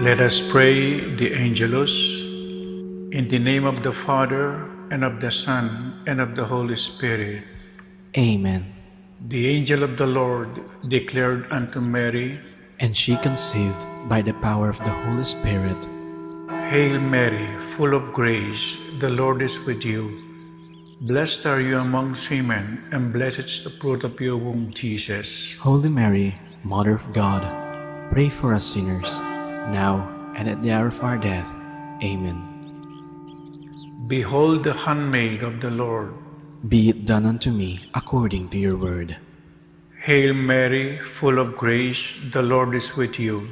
Let us pray the Angelus. In the name of the Father, and of the Son, and of the Holy Spirit. Amen. The angel of the Lord declared unto Mary, And she conceived by the power of the Holy Spirit. Hail Mary, full of grace, the Lord is with you. Blessed are you amongst women, and blessed is the fruit of your womb, Jesus. Holy Mary, Mother of God, pray for us sinners, now and at the hour of our death. Amen. Behold the handmaid of the Lord. Be it done unto me according to your word. Hail Mary, full of grace, the Lord is with you.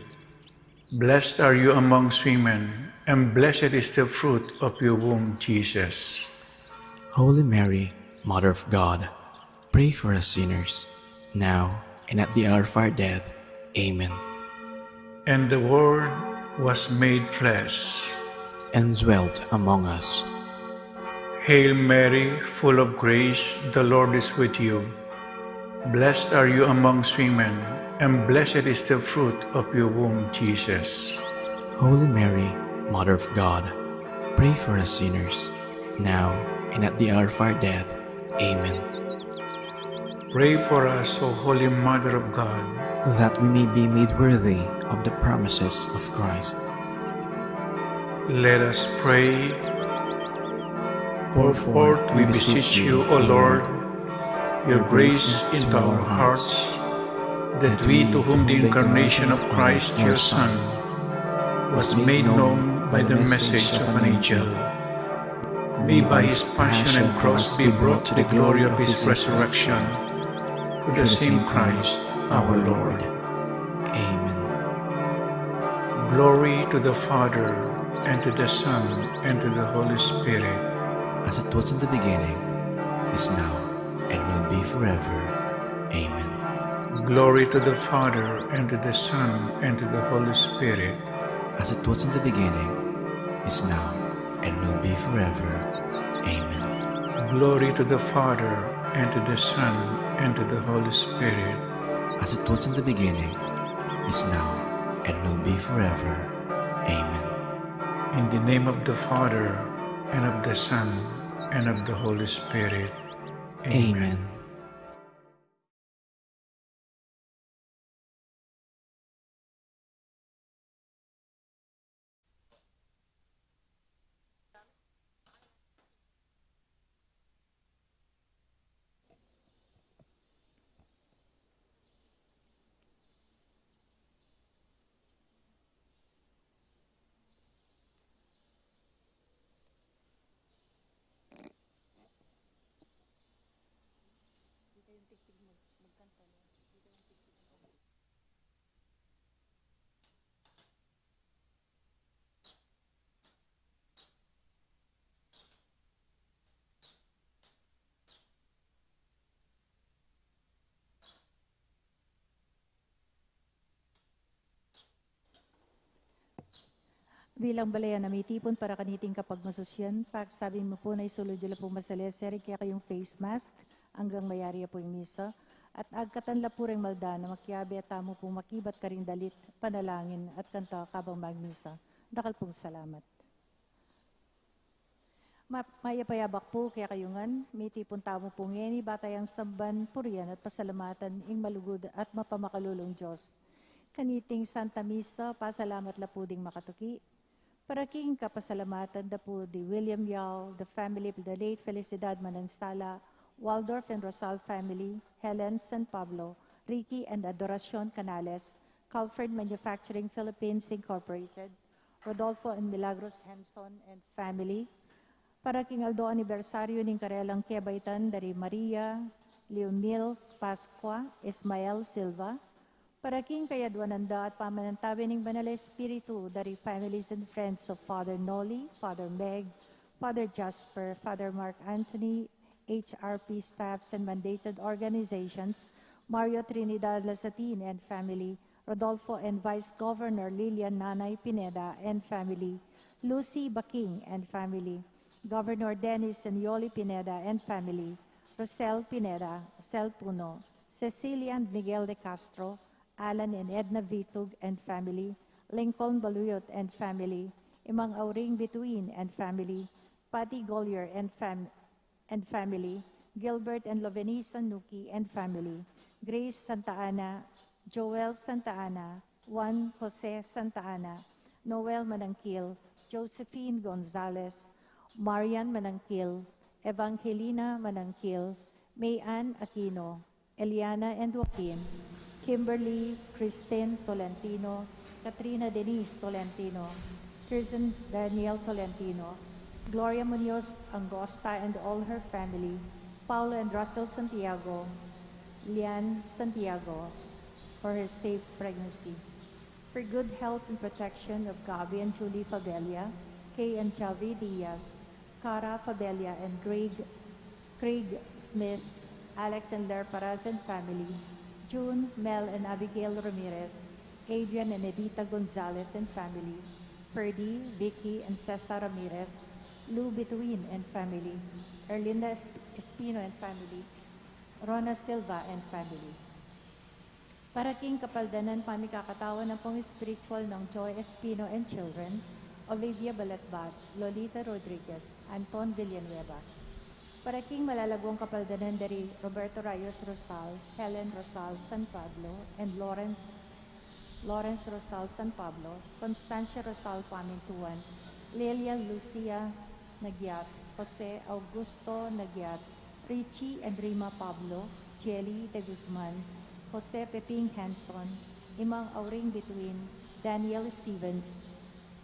Blessed are you amongst women, and blessed is the fruit of your womb, Jesus. Holy Mary, Mother of God, pray for us sinners, now and at the hour of our death. Amen. And the Word was made flesh, and dwelt among us. Hail Mary, full of grace, the Lord is with you. Blessed are you amongst women, and blessed is the fruit of your womb, Jesus. Holy Mary, Mother of God, pray for us sinners, now and at the hour of our death. Amen. Pray for us, O Holy Mother of God, that we may be made worthy of the promises of Christ. Let us pray. Pour forth, we beseech you, O Lord, your grace into our hearts, that we, to whom the incarnation of Christ, your Son, was made known by the message of an angel, may by his passion and cross be brought to the glory of his resurrection, to the same Christ, our Lord. Amen. Glory to the Father, and to the Son, and to the Holy Spirit. As it was in the beginning, is now, and will be forever. Amen. Glory to the Father, and to the Son, and to the Holy Spirit. As it was in the beginning, is now, and will be forever. Amen. Glory to the Father, and to the Son, and to the Holy Spirit. As it was in the beginning, is now, and will be forever. Amen. In the name of the Father, and of the Son, and of the Holy Spirit. Amen. Bilang balayan na may tipon para kaniting kapag masusyan, sabi mo po na isulod dyan po masaleseri kaya kayong face mask hanggang mayari po yung misa. At agkatanla po rin malda na makiabi at tamo po makibat ka rin dalit, panalangin at kanta kabang magmisa. Dakal pong salamat. Mayapayabak po kaya kayungan, may tipon tamo po ngeni, batayang samban, purian at pasalamatan, ing malugod at mapamakalulong Diyos. Kaniting Santa Misa, pasalamat la po ding makatuki. Para king kapasalamatan da po di William Yao, the family of the late Felicidad Manansala, Waldorf and Rosal family, Helen San Pablo, Ricky and Adoracion Canales, Calford Manufacturing Philippines Incorporated, Rodolfo and Milagros Henson and family. Para king Aldo anibersaryo ning karelang Kebaitan dari Maria, Leomil Pascua, Ismael Silva. Para king kayadwananda at pamanantabi ng Banal Espiritu dari families and friends of Father Noli, Father Meg, Father Jasper, Father Mark Anthony, HRP staffs and mandated organizations, Mario Trinidad Lasatin and family, Rodolfo and Vice Governor Lilian Nanay Pineda and family, Lucy Baking and family, Governor Dennis and Yoli Pineda and family, Rosel Pineda, Sel Puno, Cecilia and Miguel de Castro, Alan and Edna Vitug and family, Lincoln Baluyot and family, Imang Auring Bituin and family, Patty Gollier and family, Gilbert and Lovenice Nuki and family, Grace Santa Ana, Joel Santa Ana, Juan Jose Santa Ana, Noel Manangkil, Josephine Gonzalez, Marian Manangkil, Evangelina Manangkil, Mayan Aquino, Eliana and Joaquin, Kimberly Christine Tolentino, Katrina Denise Tolentino, Kirsten Daniel Tolentino, Gloria Munoz Angosta and all her family, Paulo and Russell Santiago, Lian Santiago, for her safe pregnancy. For good health and protection of Gabi and Julie Fabella, Kay and Javi Diaz, Cara Fabella and Craig Smith, Alex and Ler Paraz and family, June, Mel and Abigail Ramirez, Adrian and Edita Gonzalez and family, Ferdy, Vicky and Cesta Ramirez, Lou Bituin and family, Erlinda Espino and family, Rona Silva and family. Para king kapaldanan pamikakatawan ng pong spiritual ng Joy Espino and children, Olivia Balatbat, Lolita Rodriguez, Anton Villanueva. Para king malalagong kapaldanan dari Roberto Rayos Rosal, Helen Rosal San Pablo, and Lawrence Rosal San Pablo, Constancia Rosal Pamintuan, Lelia Lucia Nagyat, Jose Augusto Nagyat, Richie and Rima Pablo, Jelly de Guzman, Jose Peping Hanson, Imang Auring Bituin, Daniel Stevens,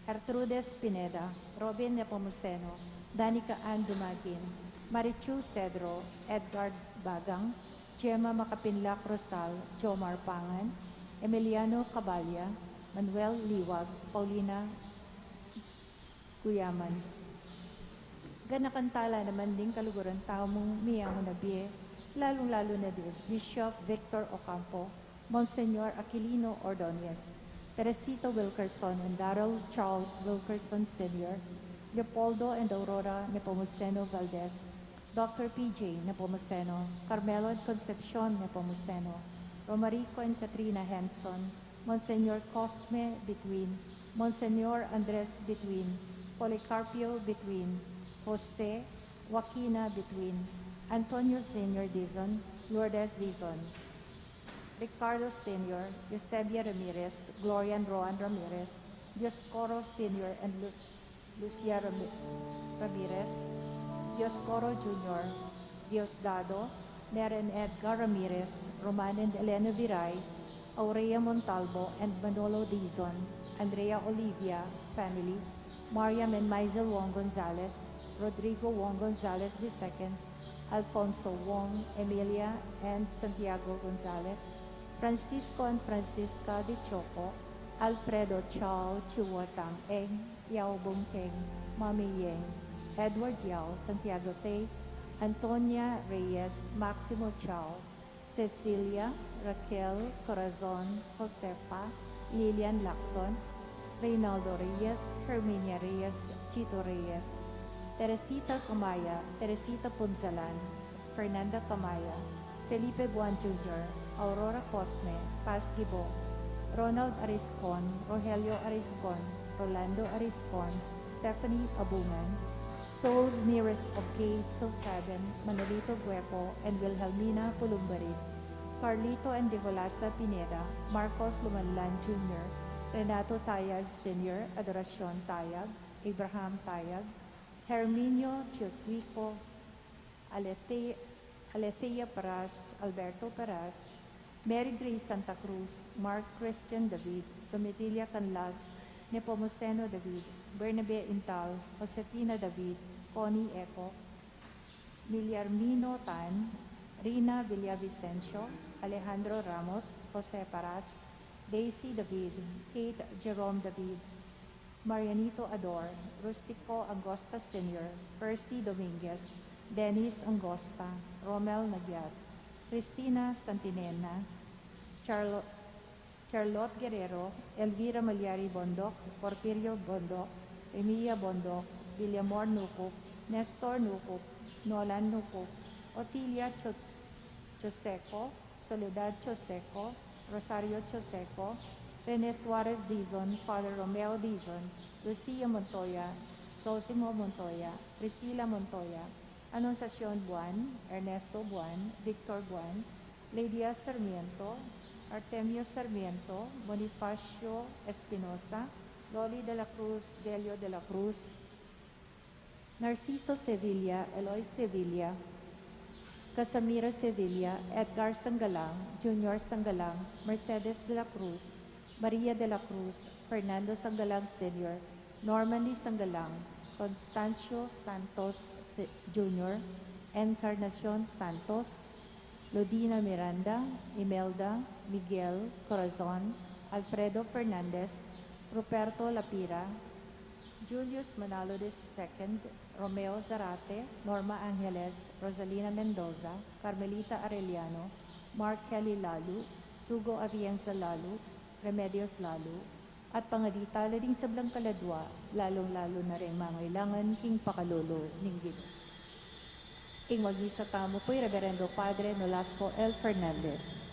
Gertrudes Pineda, Robin Nepomuceno, Danica Ann Dumagin, Marichu Cedro, Edgar Bagang, Gemma Macapinlac Rosal, Jomar Pangan, Emiliano Cabalya, Manuel Liwag, Paulina Guyaman. Ganakantala naman din kaluguran tao mong miyang nabiye, lalong-lalo na din Bishop Victor Ocampo, Monsignor Aquilino Ordonez, Teresito Wilkerson and Darrell Charles Wilkerson Sr., Leopoldo and Aurora Nepomuceno Valdez, Dr. PJ Nepomuceno, Carmelo and Concepcion Nepomuceno, Romarico and Katrina Henson, Monsignor Cosme Between, Monsignor Andres Between, Policarpio Between, Jose Joaquina Between, Antonio Sr. Dizon, Lourdes Dizon, Ricardo Sr., Eusebia Ramirez, Gloria and Roan Ramirez, Dioscoro Sr. and Lucia Ramirez, Dioscoro Jr., Diosdado, Neren Edgar Ramirez, Roman and Elena Viray, Aurea Montalvo and Manolo Dizon, Andrea Olivia, family, Mariam and Maisel Wong Gonzalez, Rodrigo Wong Gonzalez II, Alfonso Wong, Emilia and Santiago Gonzalez, Francisco and Francisca de Choco, Alfredo Chao Chuotang Eng, Yao Bung Keng, Mami Yeng, Edward Yao, Santiago Tay, Antonia Reyes, Maximo Chao, Cecilia, Raquel Corazon, Josefa, Lilian Lacson, Reynaldo Reyes, Herminia Reyes, Chito Reyes, Teresita Camaya, Teresita Punzalan, Fernanda Camaya, Felipe Buan Jr., Aurora Cosme, Paz Gibo, Ronald Ariscon, Rogelio Ariscon, Rolando Ariscon, Stephanie Abungan, Souls Nearest of Gates of Heaven, Manolito Guepo, and Wilhelmina Pulumbarit, Carlito and Deholasa Pineda, Marcos Lumanlan Jr., Renato Tayag Sr., Adoracion Tayag, Abraham Tayag, Herminio Chiotuico, Alethea Paras, Alberto Paras, Mary Grace Santa Cruz, Mark Christian David, Domitilla Canlas, Nepomuceno David, Bernabe Intal, Josefina David, Connie Eco, Miliarmino Tan, Rina Villavicencio, Alejandro Ramos, Jose Paras, Daisy David, Kate Jerome David, Marianito Ador, Rustico Angosta Sr., Percy Dominguez, Dennis Angosta, Romel Nagyat, Cristina Santinena, Charlotte Guerrero, Elvira Malyari Bondok, Porfirio Bondok, Emilia Bondok, Villamor Nukuk, Nestor Nukuk, Nolan Nukuk, Otilia Choseco, Soledad Choseco, Rosario Choseco, Rene Suarez Dizon, Father Romeo Dizon, Lucia Montoya, Sosimo Montoya, Priscilla Montoya, Anunciacion Buan, Ernesto Buan, Victor Buan, Lydia Sarmiento, Artemio Sarmiento, Bonifacio Espinosa, Loli de la Cruz, Delio de la Cruz, Narciso Sevilla, Eloy Sevilla, Casamira Sevilla, Edgar Sangalang, Junior Sangalang, Mercedes de la Cruz, Maria de la Cruz, Fernando Sangalang Sr., Normandy Sangalang, Constancio Santos Jr., Encarnacion Santos, Lodina Miranda, Imelda, Miguel Corazon, Alfredo Fernandez, Ruperto Lapira, Julius Manalo II, Romeo Zarate, Norma Angeles, Rosalina Mendoza, Carmelita Arellano, Mark Kelly Lalu, Sugo Atienza Lalu, Remedios Lalu, at pangadita lading sablang kaladwa, lalong-lalo na rin mangailangan king pakalolo ninggit. King magisa tamo po'y Reverendo Padre Nolasco L. Fernandez.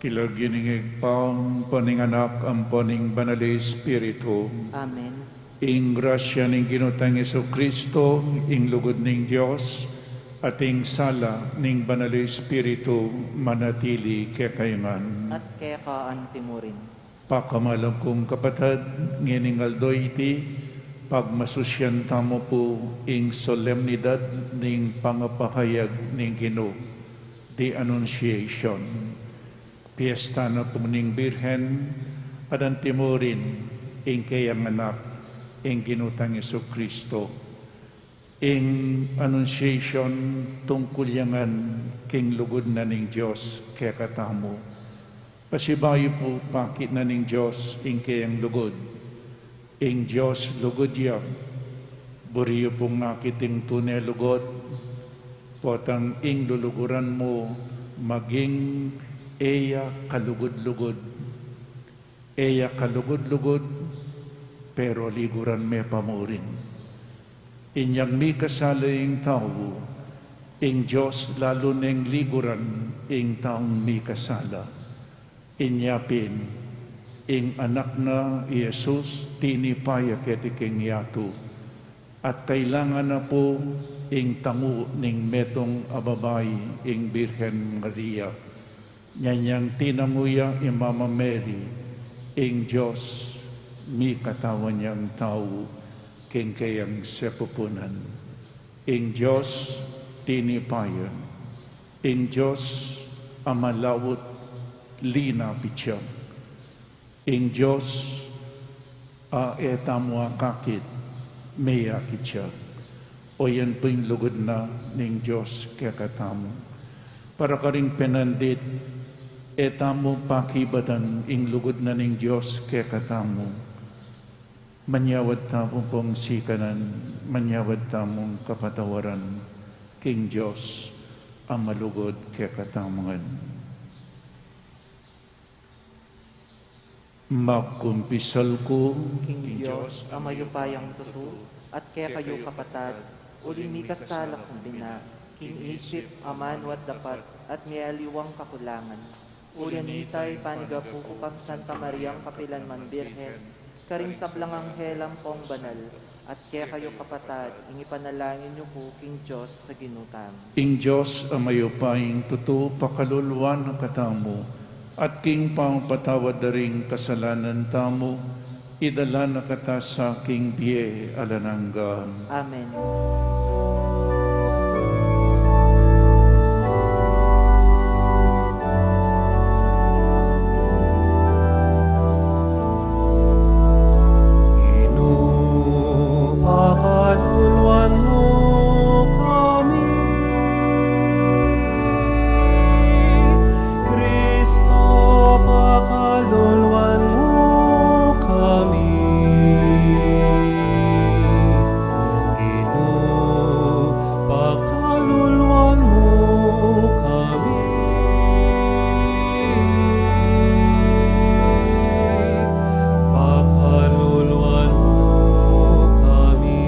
Kilagginingig paong paninganak ang paning banali Espiritu. Amen. Ing grasya ning ginutang Jesucristo, ing lugod ning Dios, at ing sala ning banali Espiritu manatili kekayungan. At kaya kaan timurin. Pakamalam kong kapatid, nginingaldoy iti, pagmasusyan tamo po ing solemnidad ning pangapakayag ning Ginoo, the Annunciation. Piesta na pumuning Birhen, adan timurin, ing kayang anak, ing ginutang Jesucristo. Ing Annunciation, tungkol yangan, king lugod na ning Diyos, kaya katamo. Pasibayo po, pakit na ning Diyos, ing kayang lugod. Ing Diyos, lugod yan. Buriyo pong nakiting tunay lugod, potang ing luluguran mo maging eya kalugod-lugod. Eya kalugod-lugod, pero liguran me pamurin. Inyang mi kasalaying tao, ing Diyos lalo neng liguran, ing taong mi kasala. Inyapin, ing anak na Yesus, tinipaya ketiking yato, at kailangan na po ing tangu ning metong ababay, ing Birhen Maria. Nyanyang tinamuya Mama Mary, ing Diyos, mi katawan niyang tao, king kayang sepupunan. Ing Diyos, tinipayan. Ing Diyos, amalawot, linapitsyan. Ing Diyos, etamo akakit, may akit siya. O yan po yung lugod na ning Diyos kaya katamo. Para ka rin penandit, etamo pakibatan ing lugod na ning Diyos kaya katamo. Manyawad tamong pong sikanan, manyawad tamong kapatawaran, king Diyos, ang malugod kaya katamangan. Makumpisal ko, King Diyos, ang mayupayang tuto, at kaya kayo kapatad, ulimi kasala kumbina, king isip, aman, wat dapat, at may aliwang kakulangan. Ulianitay, panigapukupang Santa Mariang Kapilanman Birhen, karing sablang anghelang pong banal, at kaya kayo kapatad, ingipanalangin niyo po, King Diyos, sa ginutan. ing Diyos, ang mayupayang tuto, pakaluluan ng katamo, at king pangpatawad na ring kasalanan tamo, idala na kata sa king biye alanangga. Amen. Pakaluluan mo kami, Kristo, pakaluluan mo kami. Pakaluluan mo kami. Pakaluluan mo kami.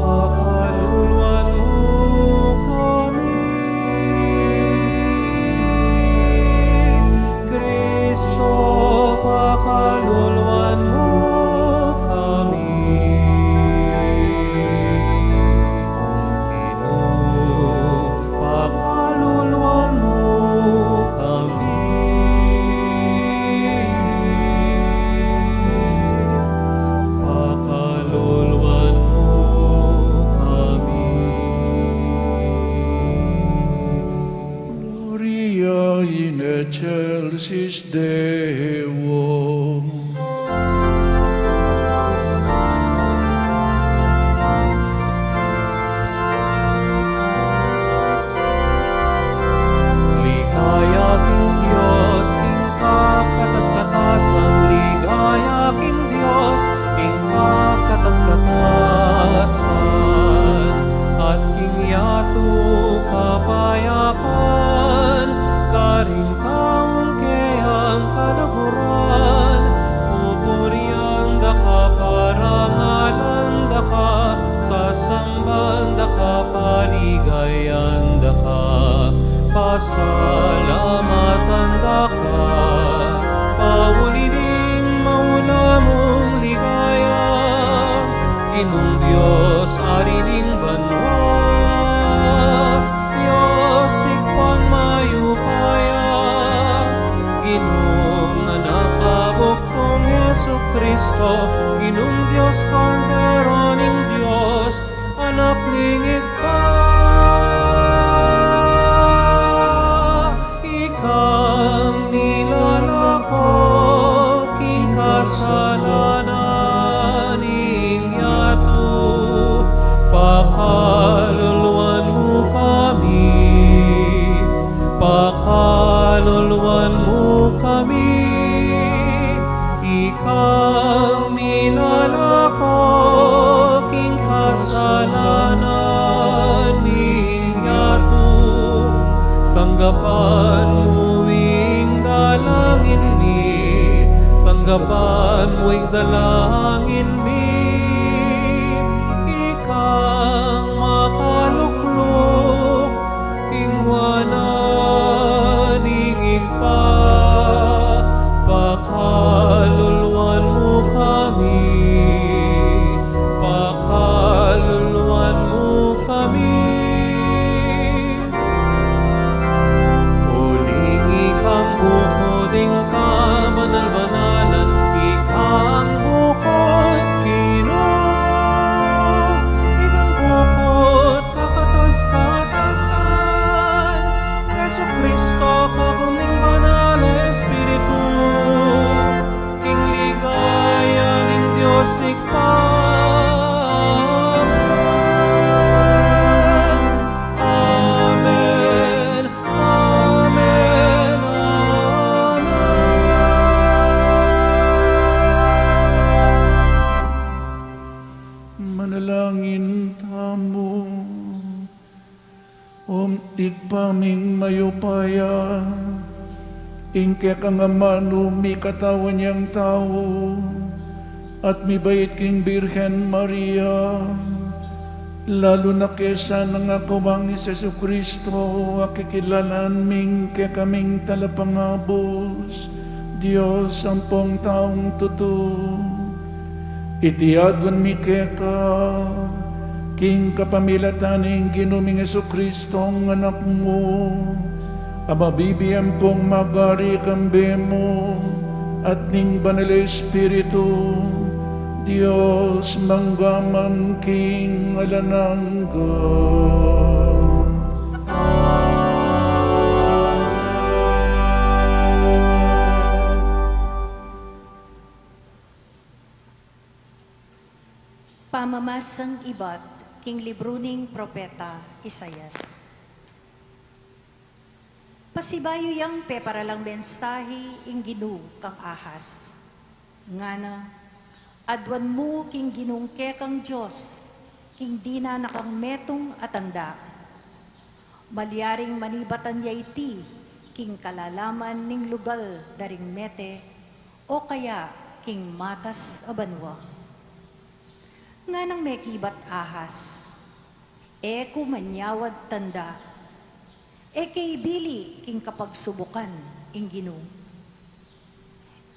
Pakaluluan mo kami. Kristo, pakaluluan mo kami. Pakaluluan mo kami. Pakaluluan mo kami. Gloria in excelsis Deo. Ligaya king Diyos, king kakatas-katasan. Ligaya king Diyos, king kakatas-katasan. At king yato kapayapan, karing taong kayang kalaguran. Pupuriang daka, parangalan daka, sasamban daka, paligayan daka. Pasalamatan daka, pauliling mauna mong ligaya. Ginong Diyos, arining banwa, Diyos, ikpang mayupaya. Ginong anak kabuktong Yesu Kristo, Ginong Diyos, Kordero ning Diyos, anak ning ikang nilalako, king kasalanan ing yato. Pakaluluan mo kami, pakaluluan mo kami. Ikang nilalako, tanggapan mo ing dalangin mi, tanggapan mo ing dalangin mi, ikang makaluklok, tingwanan ingin pa, pakaluluan mo kami, pakaluluan mo kami. Uling ikang bukoding ka, banal-banalan, ikang bukod Ginoo, ikang bukod kakatas-katasan, Yesu Kristo kakuming banal Espiritu, king ligaya ning Dios ikpaman. Amen, amen, amen. Manalangin tamo, igpaming mayupaya, ingke kang amano mi katawan niyang tao, at mi bait king Birhen Maria, lalo na kesa ng akumang ni Jesu Kristo, akikilanan ming ke kaming talapangabos, Diyos ang pong taong totoo. Itiadwan mi keka, king kapamilataning ginuming Yesu Kristo ang anak mo, amabibiyang pong magari kambe mo, at ning banal Espiritu, Diyos manggaman king alanangga. Pamamasang ibat, king libro ning propeta Isayas. Pasibayo yang peparalang mensahe ing Ginoo kang ahas. Ngana, adwan mo king ginungke kang Diyos, king dina nakang metong atanda. Malyaring manibatan ya iti, king kalalaman ning lugal daring mete, o kaya king matas abanwa. Nga nang may kibat ahas, eko manyawad tanda, kay bili king kapagsubukan ing Ginoo.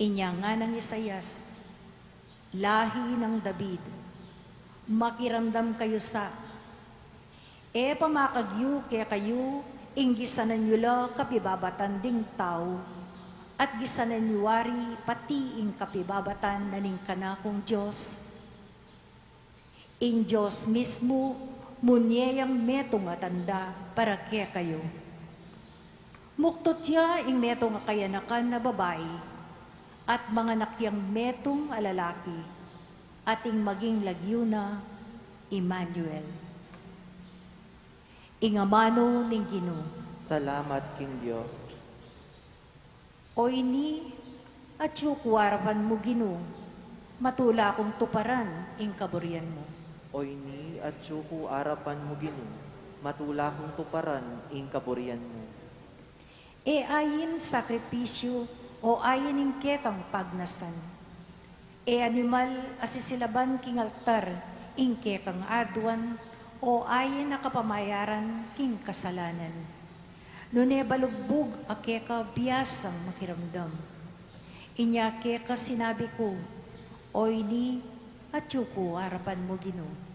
Inya nga ng Isayas, lahi ng David, makiramdam kayo sa, pamakagyo kaya kayo, ing gisanan nyo la kapibabatan ding tao, at gisanan nyo wari pati ing kapibabatan na ning kanakong Diyos. Ing Diyos mismo, munyeyang metong atanda para kaya kayo. Muktot ya ing metong akayanakan na babae, at mga nakyang metong alalaki, ating maging lagyo na Emmanuel. Ingamano ning Ginoo. Salamat, King Diyos. O ini, at yukwarapan mo Ginoo, matula kong tuparan ing kaburian mo. Oy ni at syuku arapan mo Ginoo, matula kong tuparan ing kaburian mo. Ayin sakripisyo o ayin ing kekang pagnasan. Animal asisilaban king altar ing kekang adwan o ayin nakapamayaran king kasalanan. Nune balugbog a keka biyasang makiramdam. Inya keka sinabi ko, oy ni at yuko harapan mo Ginoo.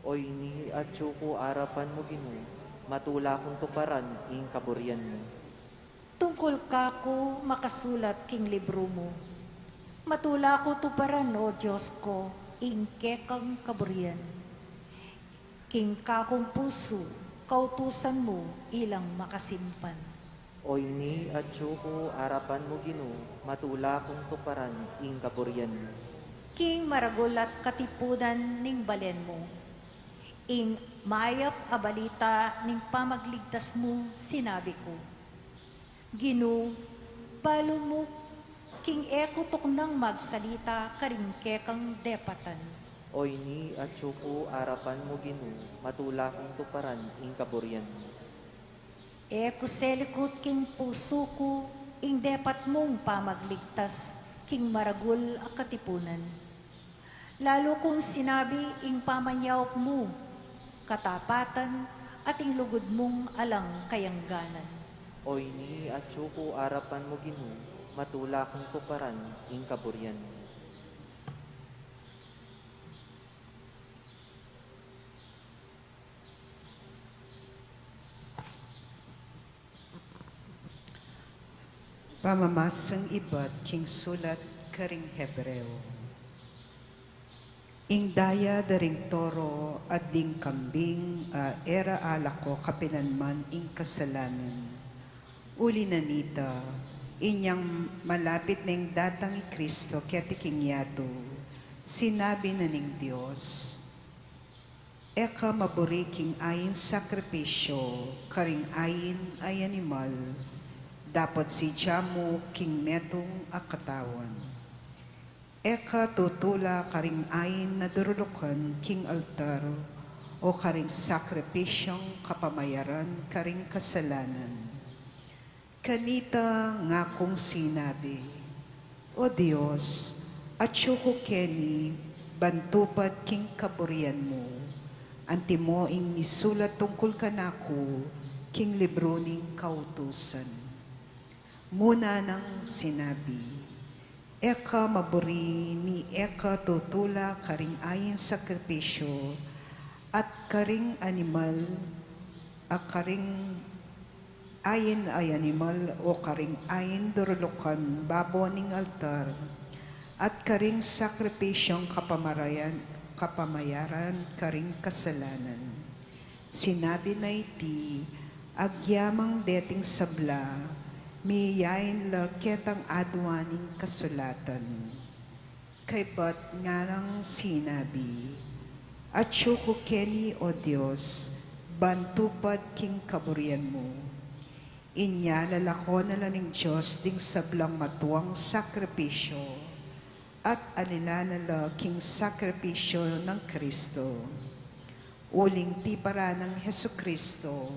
Oy ni at syuku arapan mo Ginoo, matula kong tuparan ing kaburian mo. Tungkol kako makasulat king libro mo. Matula ko tuparan o Diyos ko, ing kekang kaburian. King kakong puso, kautusan mo ilang makasimpan. Oy ni at syuku arapan mo Ginoo, matula kong tuparan ing kaburian mo. King maragol at katipunan ning balen mo. Ing mayap a balita ning pamagligtas mo, sinabi ko. Ginoo, balo mo, king eko tuknang magsalita karing kekang depatan. Oy ni at syuku arapan mo Ginoo, matula kong tuparan ing kaburian mo. kuselikot king puso ko, ing depat mong pamagligtas, king maragul a katipunan. Lalo kong sinabi, ing pamanyaw mo, katapatan, at ing lugod mong alang kayangganan. Oy ni at suko arapan mo Ginu, matula kong tuparan, ing kaburyan mo. Pamamasang iba't king sulat karing Hebreo. Ing daya daring toro at ding kambing era alako kapinanman ing kasalanan. Uli na nita, inyang malapit na ing datang i Kristo kaya tiking yato, sinabi na ning Diyos, eka maburi king ayin sakripisyo, karing ayin ay animal, dapat si Jamu king metong akatawan. Eka tutula karing ayin na durulukan king altar o karing sakripisyong kapamayaran karing kasalanan. Kanita nga kong sinabi, O Diyos, at syuko keni, bantupad king kaburian mo, anti mo ing isulat tungkol kanako king libro ning kautusan. Muna nang sinabi, eka maburi ni eka tutula karing ayin sakripisyo at karing animal, karing ayin ay animal o karing ayin durulukan babo ning altar at karing sakripisyong kapamayaran karing kasalanan. Sinabi na iti, agyamang deting sabla, miyayin la ketang adwaning kasulatan. Kay ba't ngarang sinabi, at syuko keni o Diyos, bantupad king kaburian mo. Inya lalako na laning Diyos ding sablang matuwang sakripisyo at alila na la king sakripisyo ng Kristo. Uling tipara ng Hesu Kristo,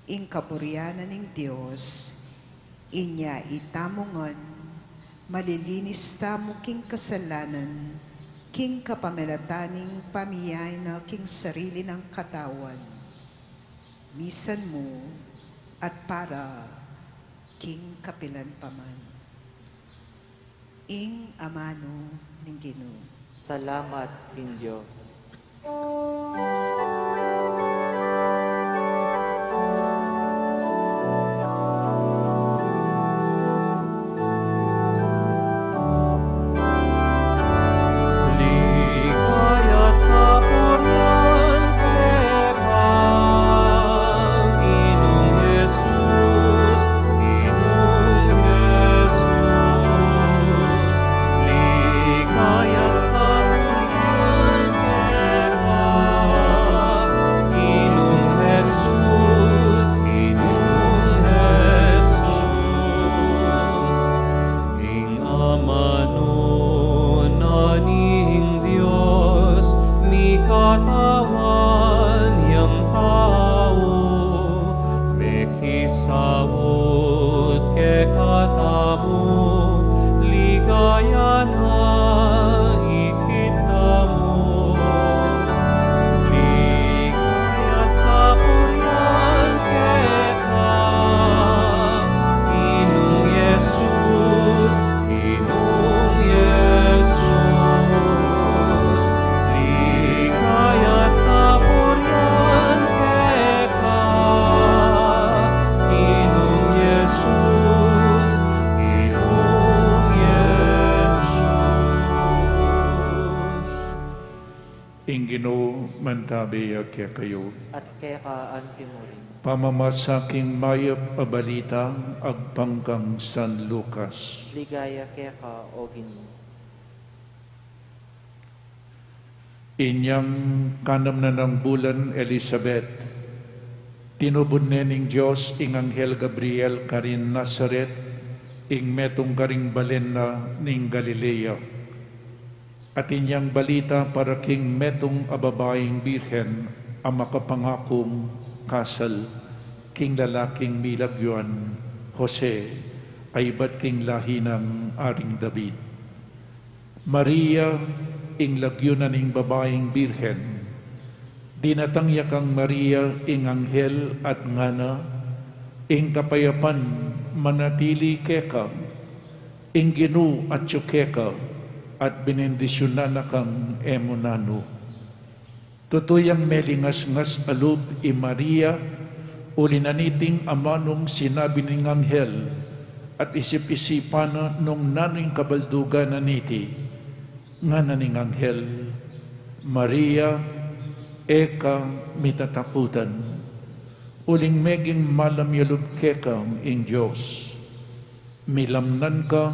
ing kaburianan ng Diyos, inya itamongan, malilinis tamo king kasalanan, king kapamelataning pamiyay na king sarili ng katawan. Misan mo at para king kapilan paman. Ing amano ng Ginoo. Salamat, King Diyos. Mantabi kaya kayo. At kaya ka antimurin. Pamamasaking mayap a balita agpangkang San Lucas. Ligaya kaya ka o Ginoo. Inyang kanam na ng bulan Elizabeth, tinubod nening Diyos ing Anghel Gabriel karin Nazaret, ing metong karing balen na ning Galilea. At inyang balita para king metong ababaing birhen ang makapangakong kasal king lalaking milagyon, Jose, ay ba't king lahi ng Aring David. Maria, ing lagyunan ing babaeng birhen, dinatangya kang Maria, ing anghel at ngana, ing kapayapan manatili keka, ing ginu at tsukeka, at binendisyonan na kang emunano. Tutuyang melingas-ngas alub i Maria, ulinaniting amanong sinabi ng anghel, at isip-isipan na nung naning kabaldugan na niti, nga naning anghel, Maria, eka mitatakutan, uling meging malamyalub kekang ing Diyos, milamnan ka,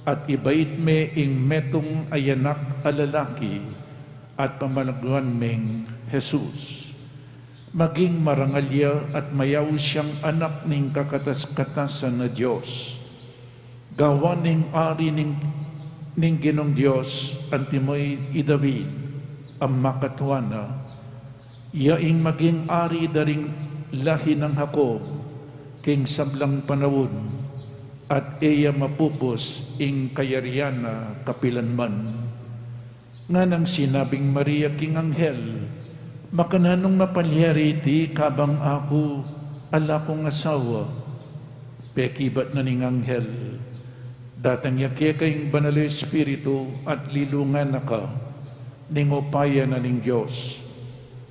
at ibait me ing metong ayanak alalaki, at pamalagwan meng Jesus. Maging marangalya at mayaw siyang anak ning kakatas-katasan na Diyos. Gawa ning ari ning Ginong Diyos, antimoy i David, ang makatwana, yaing maging ari daring lahi ng Jacob, king sablang panawon, at iya mapupos ing kayariana kapilanman. Nga nang sinabing Maria king anghel, makananong mapalyariti kabang ako ala kong asawa. Pekibat na ning anghel, datang yakya kayong banal Espiritu at lilungan na ka, ning upaya na ning Diyos.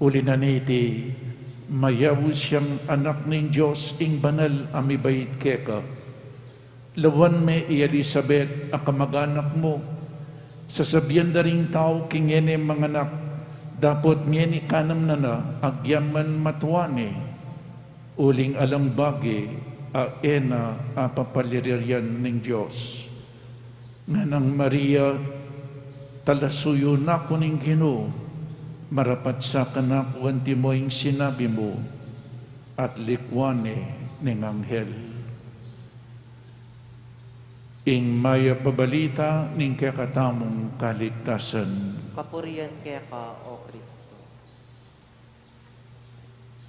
Uli na niti, mayaw siyang anak ning Diyos ing banal amibait keka. Lawan me i Elizabeth a kamag-anak mo, sasabihan da ring tao kingene manganak, dapat ngeni kanam na na agyaman matuane, uling alang bagi a ena a papaliriyan ning Diyos. Nga nang Maria, talasuyo na ko ning Ginoo, marapat sa kanakuan ti mo ing sinabi mo, at likwane ning anghel. Ing maya pabalita ning kakatamong kaligtasan. Kapurian kaya ka, O Kristo.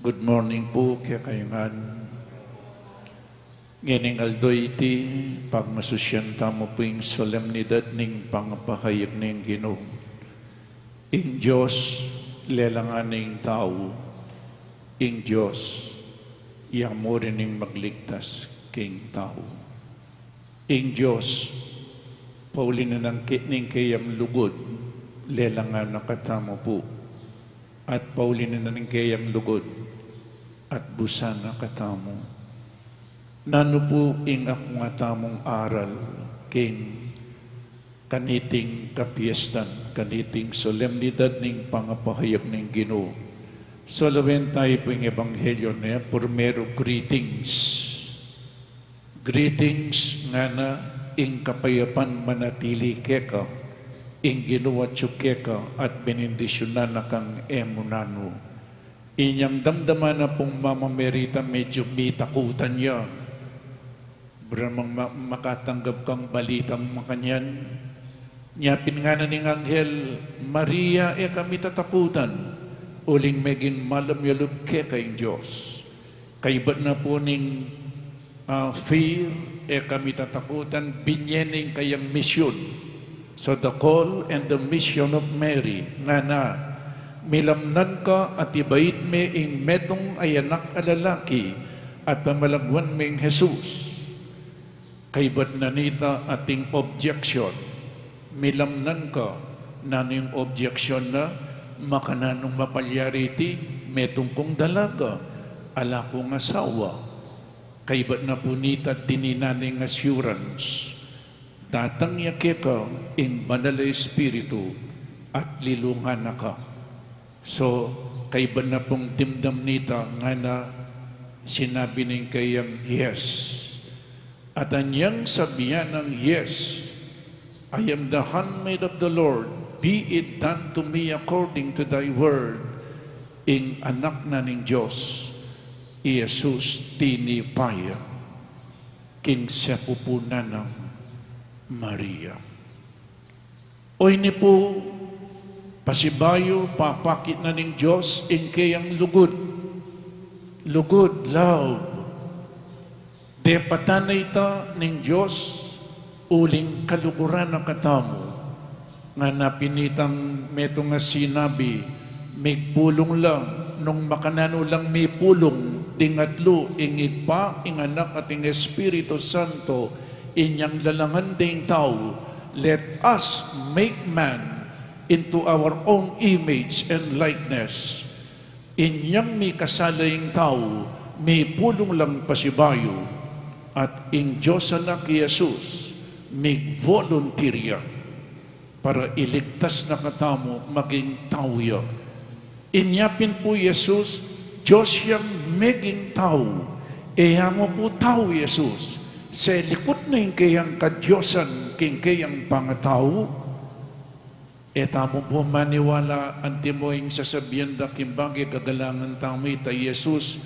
Good morning po kaya kayungan. Ngining aldoy iti pagmasusyan tamo po ing solemnidad ning pangapahayag ning Ginoo. Ing Diyos lelangan ning tao, ing Diyos iyang mo rin ning magligtas king tao. Ing Diyos, pauli na ng kitning kayam lugod, lelangan na katamo po. At pauli na ng kayam lugod, at busan na katamo. Nano po ing ako nga tamong aral, king kaniting kapiestan, kaniting solemnidad ning pangapahayag ning Ginoo. So lawen tayo po yung ebanghelyo na primero greetings. Greetings nga na ing kapayapan manatili keka, ing ginawa tsukeka at benindisyonan na kang emunano. Inyang damdaman na pong mamamerita medyo mitakutan niya. Bramang makatanggap kang balitang makanyan. Nyapin nga na ning anghel, Maria e kami tatakutan, uling meging malamyalub keka ing Diyos. Kaibat na po ning fear, kami tatakutan, binyening kayang mission. So the call and the mission of Mary, nga na, milamnan ka at ibait me ing metong ayanak alalaki at pamalagwan me ing Jesus. Kaibat na nita ating objection, milamnan ka, naning objection na, makananong mapalyariti, metong kong dalaga, ala kong asawa. Kaibat na punita dininaning assurance, datang yake ka ing banal Espiritu at lilungan na ka. So, kaibat na pong dimdam nita nga na sinabi ning kayang yes. At anyang sabihan ng yes, I am the handmaid of the Lord, be it done to me according to thy word, ing anak na ning Diyos. Jesus tinipaya king siya pupunan ng Maria. O ini po pasibayo papakit na ning Diyos ing kayang lugod lugod, love. De patanay ta ning Diyos, uling kaluguran na katamo, nga napinitang meto nga sinabi, may pulong lang, nung makanano lang may pulong, tingatlo, ingit pa, inganak at ing Espiritu Santo, inyang lalangan ding tao, let us make man into our own image and likeness. Inyang may kasalaying tao, may pulong lang pasibayo, at in Diyos anak Jesus, may volunteer para iligtas na katamo maging tao ya. Inyapin po Jesus, Diyos siyang maging tao. Eya mo po tao, Jesus. Sa likod na yung kayang kadyosan, kayang pangatao, tamo po maniwala, anti mo yung sasabihan da kimbagi kagalangan tao mo, ita Jesus,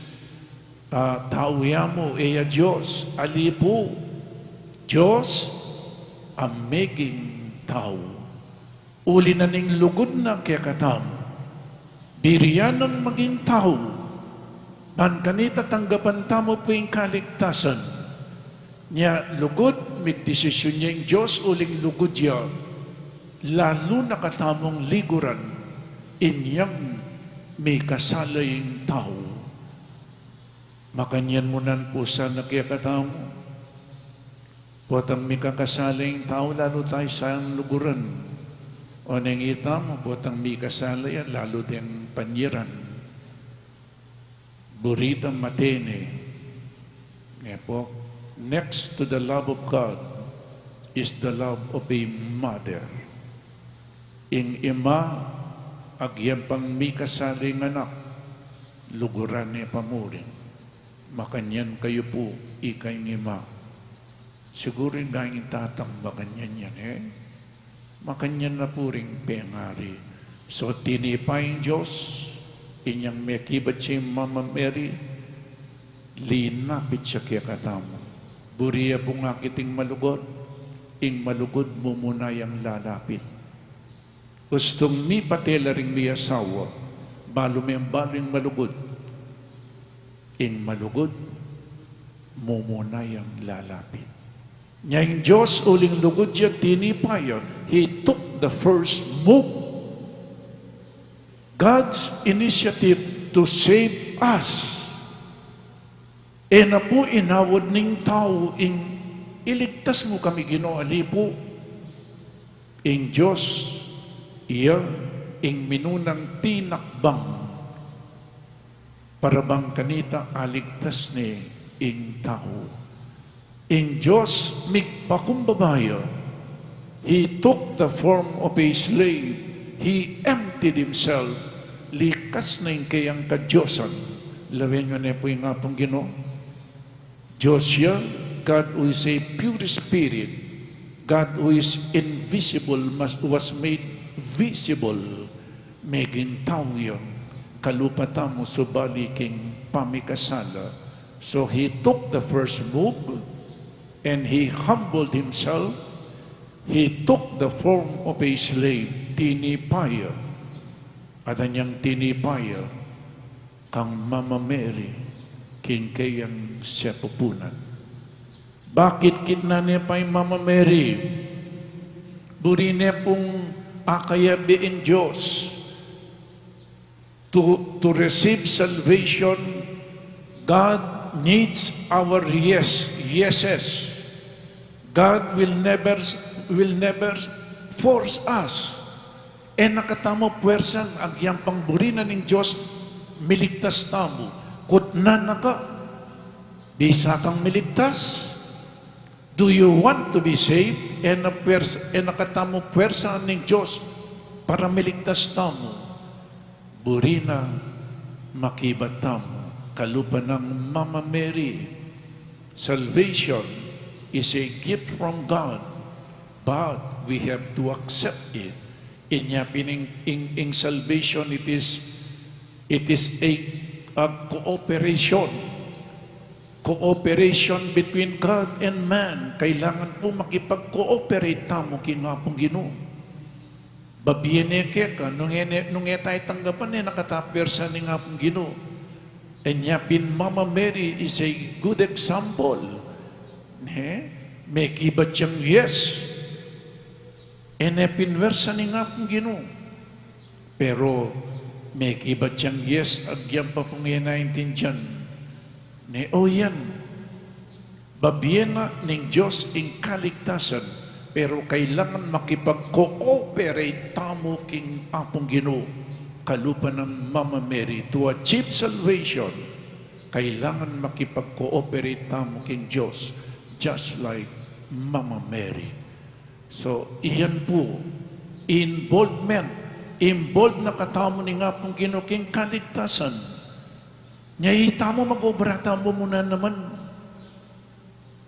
tao ya mo, eya Diyos, ali po, Diyos, ang maging tao. Uli na ning lugod na kaya katamo, biriyan ng maging tao, pan kanita tanggapan tamo po yung kaligtasan, niya lugod, may desisyon niya yung Diyos, uling lugod niya, lalo na katamong liguran, inyang may kasalaying tao. Makanyan mo nan po sana kaya katamo, potang may kakasalaying tao, lalo tayo sa luguran. O nang ita mo, potang may kasalayan, lalo din panyiran. Buritang matene. Ngayon po, next to the love of God is the love of a mother. In ima, agyan pang may kasaling anak, luguran niya pamurin. Makanyan kayo po, ikay ngima. Siguro yung gayong tatang makanyan yan makanyan na po rin pengari. So, tinipay ang Diyos, inyang may kibat siya Mama Mary, linapit siya kaya katamo. Buriya po nga kiting malugod, ing malugod mo muna yung lalapit. Gustong mi patela rin mi asawa, balo may balo yung malugod, ing malugod mo muna yung lalapit. Ngayong Diyos uling lugod siya tinipaya, He took the first move. God's initiative to save us. Na po inawad ning tao, iligtas mo kami Ginoo, ali po. In Diyos, iya, minunang tinakbang, para bang kanita aligtas ni ing tao. In Diyos, migpakumbabaya, He took the form of a slave. He emptied Himself. Likas na yung kayang kadyosan. Lawin nyo na po yung nga pong Ginoo. Diyos siya, God who is a pure spirit, God who is invisible, was made visible. Meging tao yun. Kalupata mo subaliking pamikasala. So He took the first move, and He humbled Himself. He took the form of a slave, tinipaya. At anyang tinipaya, kang Mama Mary, kayang siya pupunan. Bakit kitna niya pa yung Mama Mary? Buri niya pong akayabi in Diyos. To receive salvation, God needs our yeses. God will never force us. Nakatamo puwersan agyang pangburinan ng Diyos miligtas tamo. Kutnan na ka. Bisa kang miligtas. Do you want to be saved? Nakatamo puwersan ng Diyos para miligtas tamo. Burina makibat tamo. Kalupa ng Mama Mary. Salvation is a gift from God, but we have to accept it. In salvation, it is a cooperation between God and man. Kailangan po makipag-cooperate tamo kinapong Ginoo. Babiyeneke ka, nung tayo tanggapan nakatapwersa ni ngapong Ginoo. And yapin Mama Mary is a good example. May kibat siyang yes. And pinwersa ni nga pong Ginoo. Pero may kibat siyang yes, agyan pa pong naintindihan. Yan. Babiyena ng Diyos ang kaligtasan, pero kailangan makipag-cooperate tamo king apong Ginoo, kalupa ng Mama Mary. To achieve salvation, kailangan makipag-cooperate tamo king Diyos, just like Mama Mary. So, iyan po, involvement, involved na katamo ni nga pong Ginoo king kaligtasan. Nyayita mo, mag-obrata mo muna naman.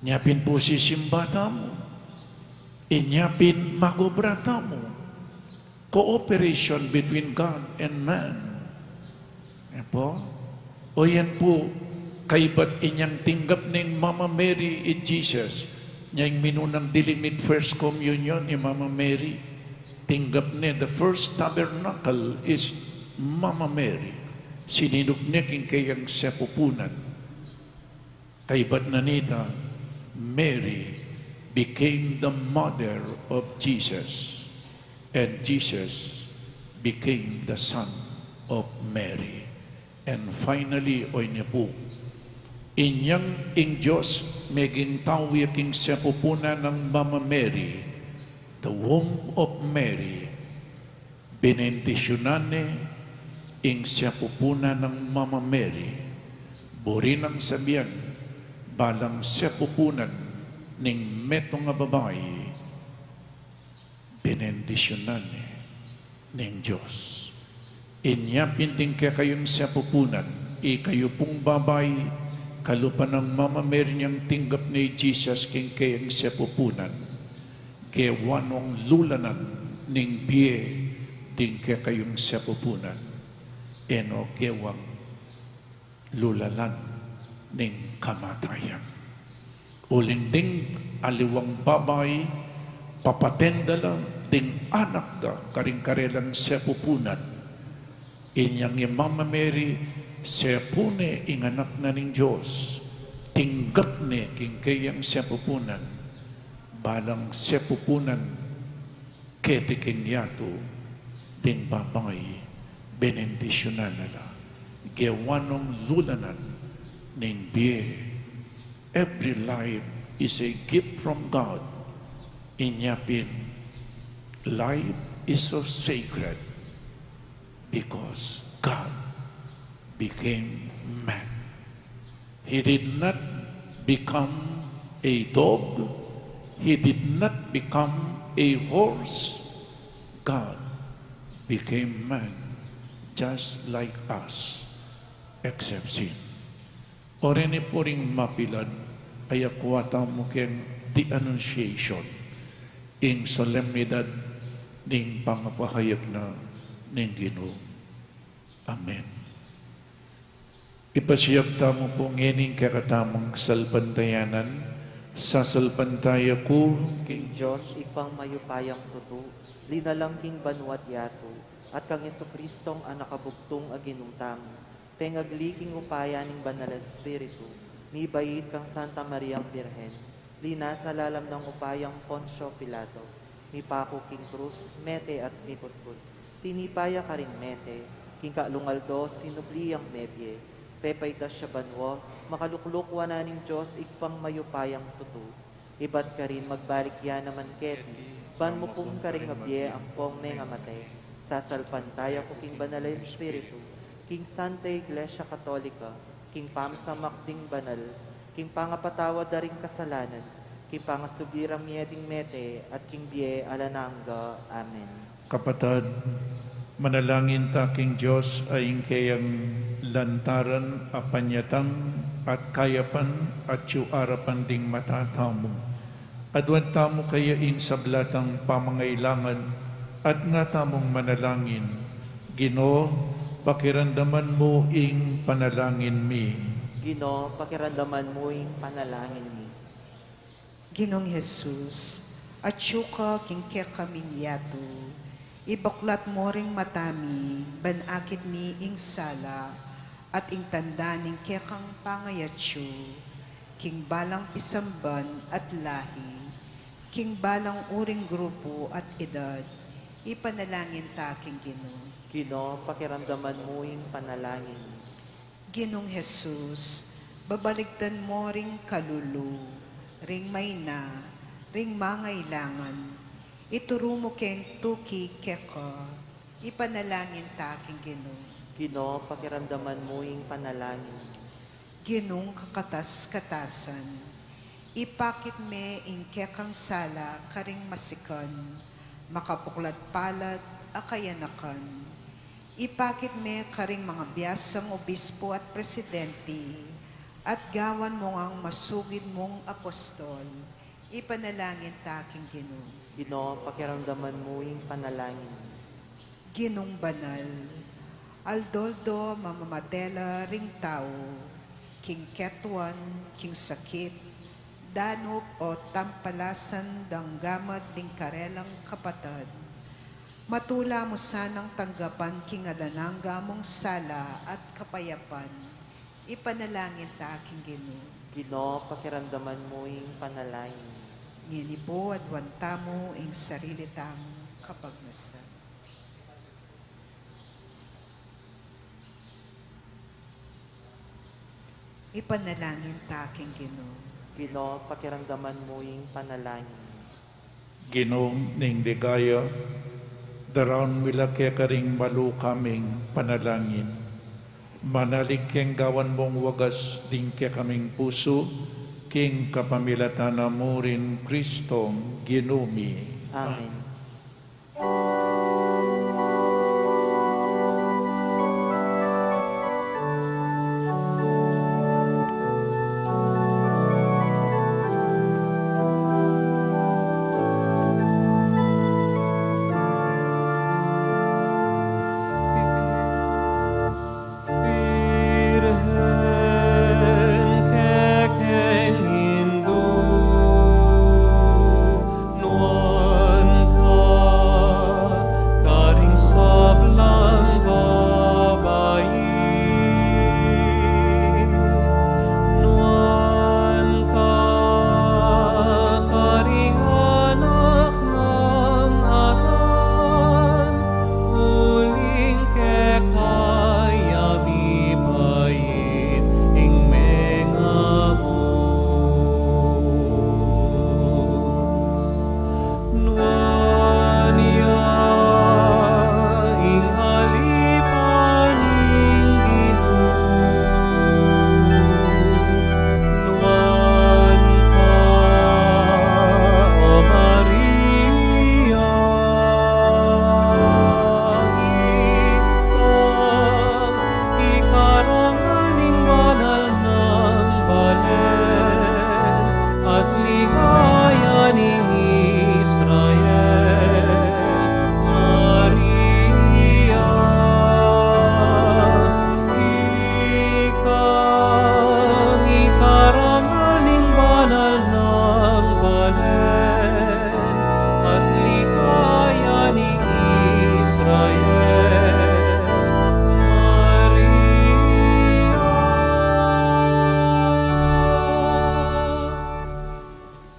Nyapin po si simbata mo. Inyapin mag-obrata mo. Cooperation between God and man. Po? O yan po, kaibat inyang tinggap ng Mama Mary at Jesus. Nyang minunang dilimit first communion ni Mama Mary. Tinggap niya, the first tabernacle is Mama Mary. Sininugneking kayang sepupunan. Kaibat na nita, Mary became the mother of Jesus, and Jesus became the son of Mary. And finally, oy niya po, inyang ing Diyos, meging tawi king sepupunan ng Mama Mary, the womb of Mary, benendisyonan ing sepupunan ng Mama Mary, burinang sabihan, balang sepupunan ning metong nga babae, benendisyonan ning Diyos. Inya pinting kaya kayong sepupunan, kayo pong babay, kalupa ng Mama Mary niyang tinggap ni Jesus king kayang sepupunan, kewanong lulanan ning biye, ting kaya kayong sepupunan, eno gewang lulalan ning kamatayan. Uling ding aliwang babay, papatendala ding anak da, karing-karelang sepupunan. Inyang yung Mama Mary, sepune ing anak na ning Diyos, tinggap ni king kayang sepupunan, balang sepupunan, ketikin yato, ding babay, benendisyonan nila. Gewanong lulanan ning biye. Every life is a gift from God. Inyapin, life is so sacred because God became man. He did not become a dog. He did not become a horse. God became man just like us, except sin. O rin po rin mapilad ay akwata mo ken the Annunciation in solemnidad ning pangapahayag na ning Ginoo. Amen. Ipasiyag tamo po ngening kakatamang salpantayanan, sa salpantaya ko, King Diyos, ipang mayupayang tuto, linalang king banwat yato, at kang Yesu-Kristong anakabugtong aginutang, tengagli upaya ning Banal Espiritu, ni bayit kang Santa Mariang Birhen, lina sa lalam ng upayang Poncio Pilato, ni pako king krus, mete at niputkut, tinipaya ka ring mete, king kaalungaldo, sinubliyang mebye, pepay ka siya banwo, makaluklukwa na ning Diyos, ikpang mayupayang tutu, ibat ka rin magbalik yan naman keti, ban mo kung ka ring abye ang pong nga mate, sasalpantaya ko king Banal Espiritu, king Santa Iglesia Katolika, king pamsamakding banal, king pangapatawa daring kasalanan, king pangasubirang mieding mete, at king biye alanangga. Amen. kapatad, manalangin ta king Diyos ay kayang lantaran, apanyatang, at kayapan, at yuarapan ding matatamo. Adwan tamo kaya in sablatang pamangailangan, at nga tamong manalangin, Ginoo, pakiramdaman mo ing panalangin mi. Ginoo, pakiramdaman mo ing panalangin mi. Ginong Jesus, at syuka king kaya kami yato, ibaklat mo ring matami, banakit mi ing sala, at ing tandaning kekang pangayatsyo, king balang pisamban at lahi, king balang uring grupo at edad, ipanalangin taking Ginoo. Ginoo, pakiramdaman mo yung panalangin. Ginong Jesus, babaligtan mo ring kalulu, ring mayna, ring mangailangan, ituro mo keng tuki keka, ipanalangin taking Ginoo. Ginoo, pakiramdaman mo yung panalangin. Ginong kakatas-katasan, ipakit me ing kekang sala karing masikan, makapuklat palad akayanakan. Ipakit me karing mga biyasang obispo at presidente, at gawan mo ang masugid mong apostol, ipanalangin taking Ginoo. Ginoo, pakiramdaman mo yung panalangin. Ginong banal, aldoldo mamamadela ring tao, king ketuan, king sakit, danup o tampalasan danggamad ding karelang kapatad, matula mo sanang tanggapan king alanangga mong sala at kapayapan, ipanalangin ta aking Ginoo. Ginoo, pakiramdaman mo yung panalangin. Ngini po at wanta mo ing sarili tang kapagnasan. Ipanalangin ta aking Ginoo. Ginoo, pakiramdaman mo yung panalangin. Ginoong ning ligaya, daraon milake karing malu kaming panalangin. Manalig keng gawan mong wagas ding ke kaming puso, king kapamilatana mo rin Kristong ginumi. Amen.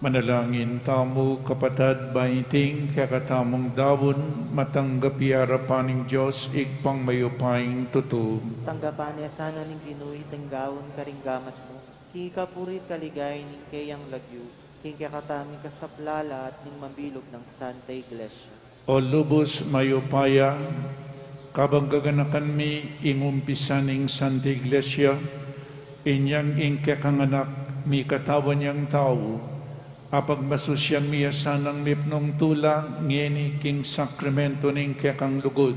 Manalangin tamo kapatad baiting kakatamong dawon matanggapi arapaning Diyos igpang mayupaing tutu. Tanggapan niya sana ning Ginoo tenggawon karinggamat mo. Kikapurit kaligay ning kayang lagyo. King kakatami kasaplala at ning mambilog ng Santa Iglesia. O lubos mayupaya, kabang gaganakan mi ingumpisan ing Santa Iglesia, inyang ing kakanganak mi katawan niyang tao, apag masusyan miya sanang mipnong tula, ngeni king sakramento ning kakang lugod.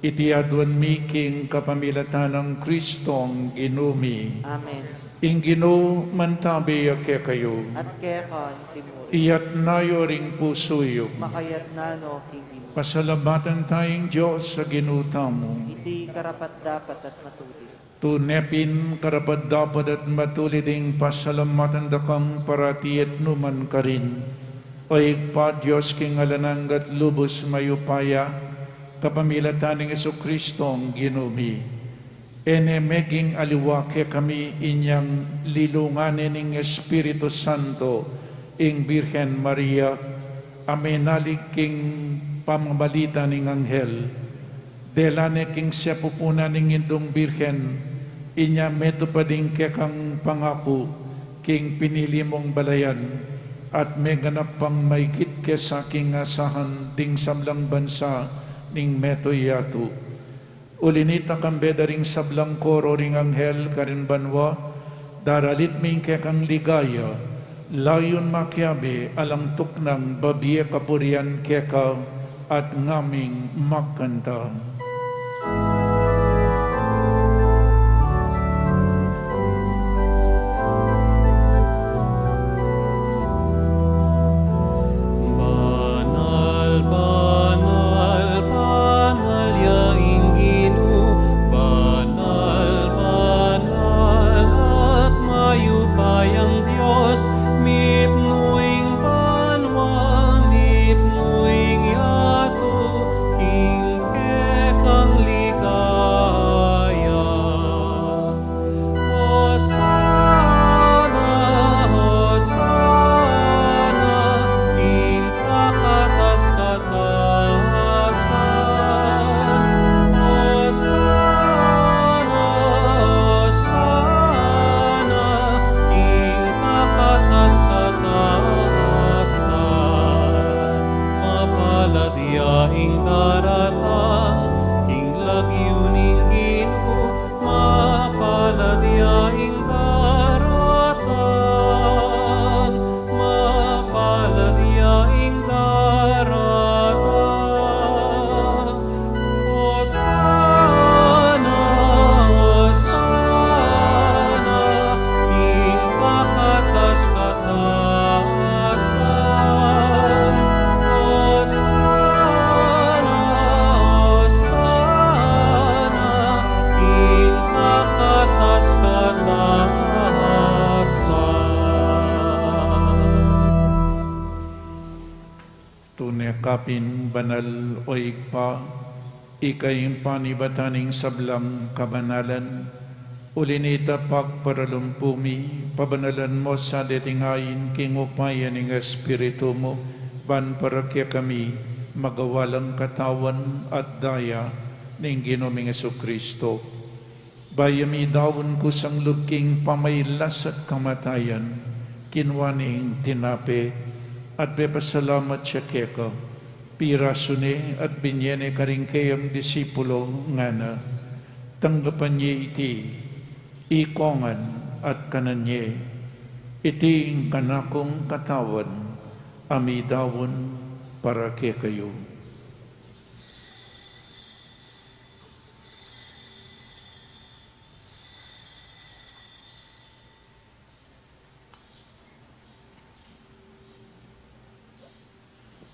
Itiadwan mi king kapamilatan ng Kristong ginumi. Amen. Ing Ginoo mantabi ake kayo, At kaya kan timuri. iyat nayo ring pusoyo. Makayat nano king Ginoo. Pasalamatan tayong Diyos sa ginuta mo. Iti karapat dapat at matuloy. Tunepin karapat dapat at matuliding pasalamatan dakang paratiet numan ka rin. O igpa Diyos king alananggat lubos mayupaya, kapamilatan ng Jesucristong ginumi. ene meging aliwa ke kami inyang lilunganin ng Espiritu Santo, ing Birhen Maria, amenalig king pamamalita ng anghel, delane king siya pupuna ng indong Birhen, inya metupading ke kang pangako, king pinili mong balayan, at may ganap pang maigit ke sa aking asahan ding sablang bansa ning metoyatu. Ulinita kang bedaring sablang koro ring anghel karin banwa, daralit ming ke kang ligaya, layon makiabe alang tuknang babiye kapurian keka at ngaming makanta. Kapin banal o igpa, ikayong panibataning sablang kabanalan, ulinita pagparalumpumi, pabanalan mo sa detingayin, kingupayan ng Espiritu mo, ban para kaya kami magawalang katawan at daya ng Ginoming Jesucristo. Bayami dawon ko sang luking pamaylas at kamatayan, kinwaning tinape, at bepasalamat siya keka, pirasune at binyene karing kayang disipulo nga na, tanggapan niya iti, ikongan at kanan niya, iti ang kanakong katawan, amidawon para kay kayo.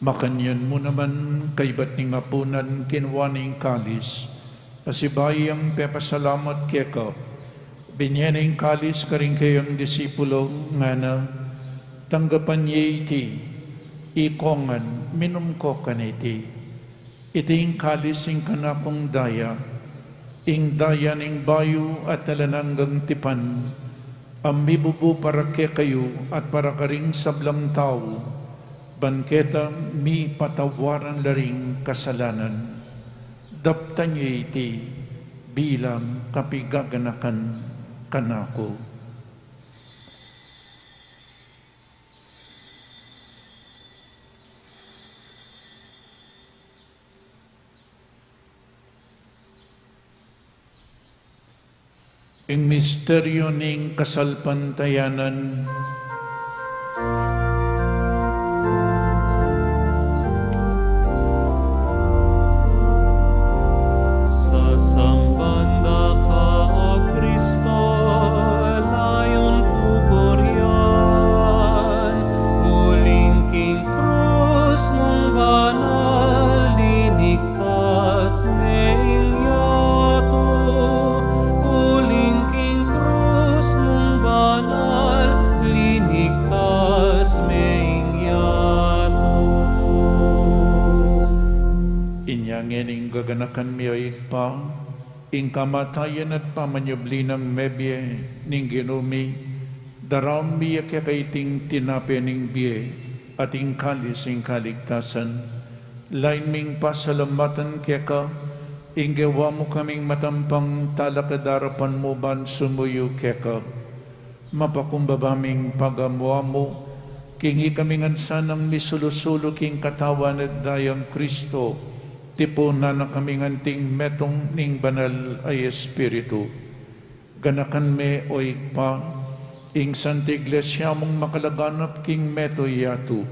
Makanyan mo naman kay ba't ning apunan kinwaning kalis, pasibayang pepasalamat keka, binyaning kalis karing kayang disipulo nga na, tanggapan niya iti, ikongan, minum ko kaniti, iting kalis ing kanakong daya, ing daya ning bayo at talananggang tipan, ambibubu para ke kayo at para karing sablang tao, banketa mi patawaran laring kasalanan, dapta niya iti bilang kapigaganakan kanako. Ing misteryo ning kasalpantayanan, gaganakan mi ay pa, ing kamatayan at pamanyubli ng mebye ning ginumi, daram miya kaiting tinape ning biye, at ing kalis ing kaligtasan. Lain ming pasalamatan keka, ing gawa mo kaming matampang talakadarapan mo ban sumuyo keka. Mapakumbabaming pagamwa mo, kingi kaming ansanang misulusulo king katawan at dayang Kristo, tipo na kaming anting metong ning banal ay Espiritu. Ganakan me oy pa, ing Santa Iglesia mong makalaganap king meto yatu,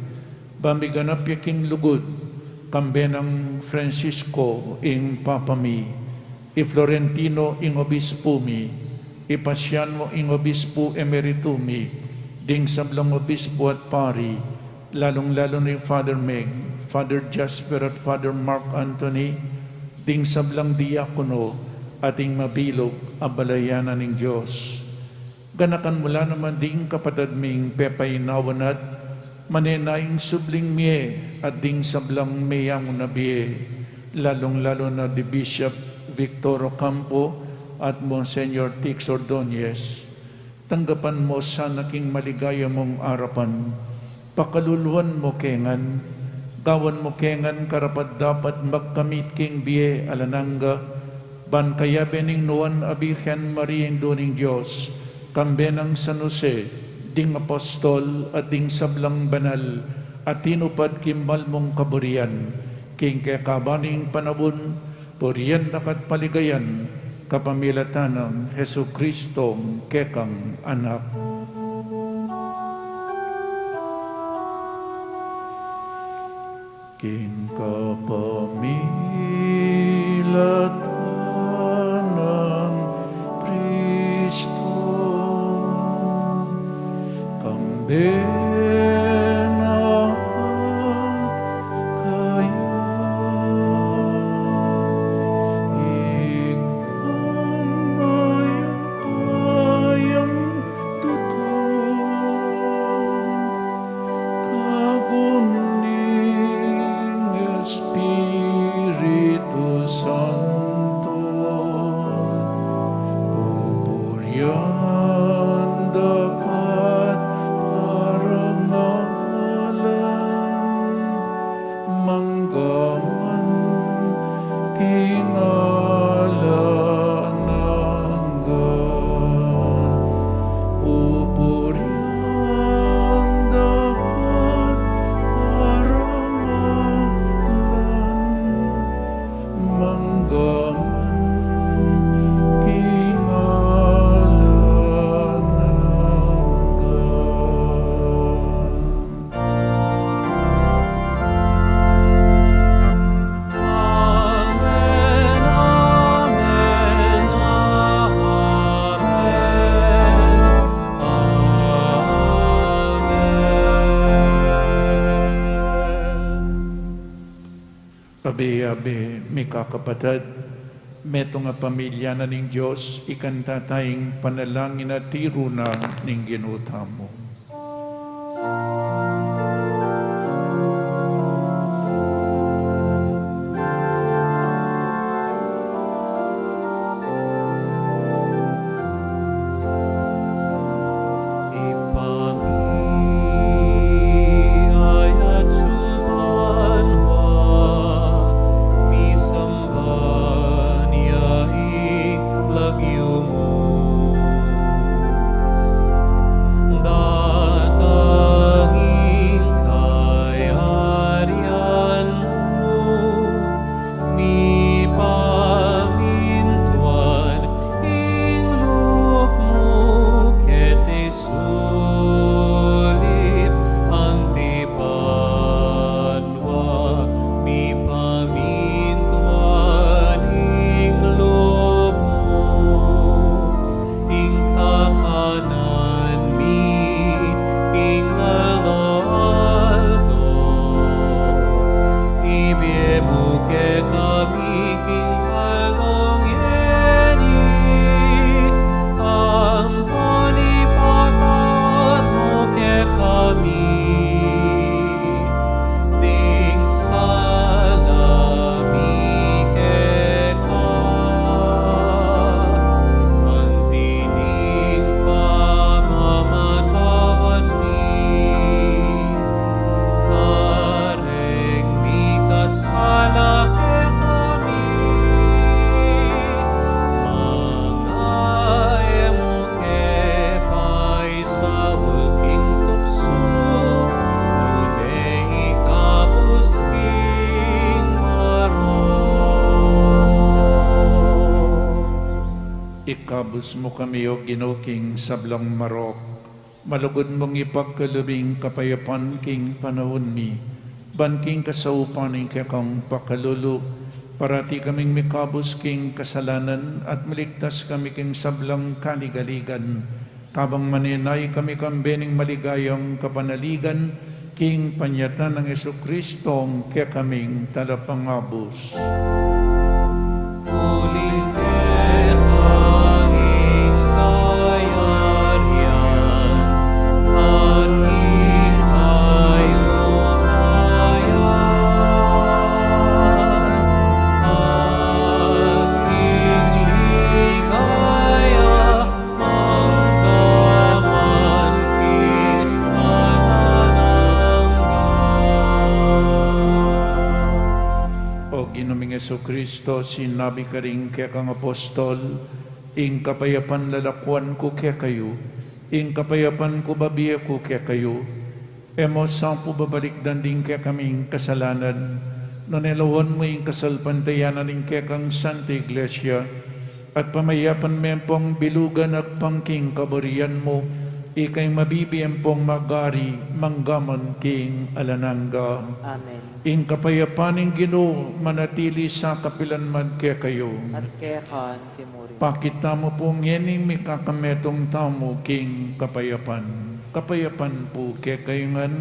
bamiganap ya king lugod, kambe ng Francisco ing papami, i Florentino ing obispo mi, ipasyan mo ing obispo emeritumi, ding sablang obispo at pari, lalong-lalo ni Father Meg, Father Jasper at Father Mark Anthony, ding sablang diakono, ating mabilog abalayanan ng Diyos. Ganakan mula naman ding kapatid ming pepaynawan at manenaing subling miye at ding sablang mayang nabiye, lalong-lalo na di Bishop Victor Ocampo at Monsignor Tix Ordonez. Tanggapan mo sa naking maligaya mong arapan, pakaluluan mo kengan, gawan mo kengan karapat dapat magkamit king biye alananga, ban kaya bening nuan abirhen Maria doning Diyos, kambe ng San Jose, ding apostol at ding sablang banal, at tinupad kimbal mong kaburian, king kakabaning panabon, puriyan nakat paligayan, kapamilatan ng Hesu Kristong kekang anak. King kapamilatan ng Kristo, kambe Abe, mika kapatid, meto nga pamilya na ning Diyos, ikanta tayong panalangin at tiro na ning ginutamo. Da Ikabus mo kami o ginuking sablang marok. Malugod mong ipagkalubing kapayapan king panahon mi. Banking kasaupan ng kakang pakalulu. Parati kaming mikabus king kasalanan at maligtas kami king sablang kaligaligan. Tabang maninay kami kambening maligayang kapanaligan, king panyatan ng Jesucristong kaya kaming talapangabos. Jesucristo, sinabi ka rin kaya kang apostol, ing kapayapan lalakwan ko kaya kayo, ing kapayapan ko babiya ko kaya kayo, emo sampu babalik danding kaya kaming kasalanan, nanelawan mo ing kasalpantayanan ing kaya kang Santa Iglesia, at pamayapan mempong bilugan at pangking kabarian mo, ikay mabibiyang pong magari, manggaman king alananga. Amen. In kapayapaning Ginoo manatili sa kapilanman kaya kayo. At kaya kan timuri. Pakita mo po ngening may kakametong tamo king kapayapan. Kapayapan po kaya kayo ngan.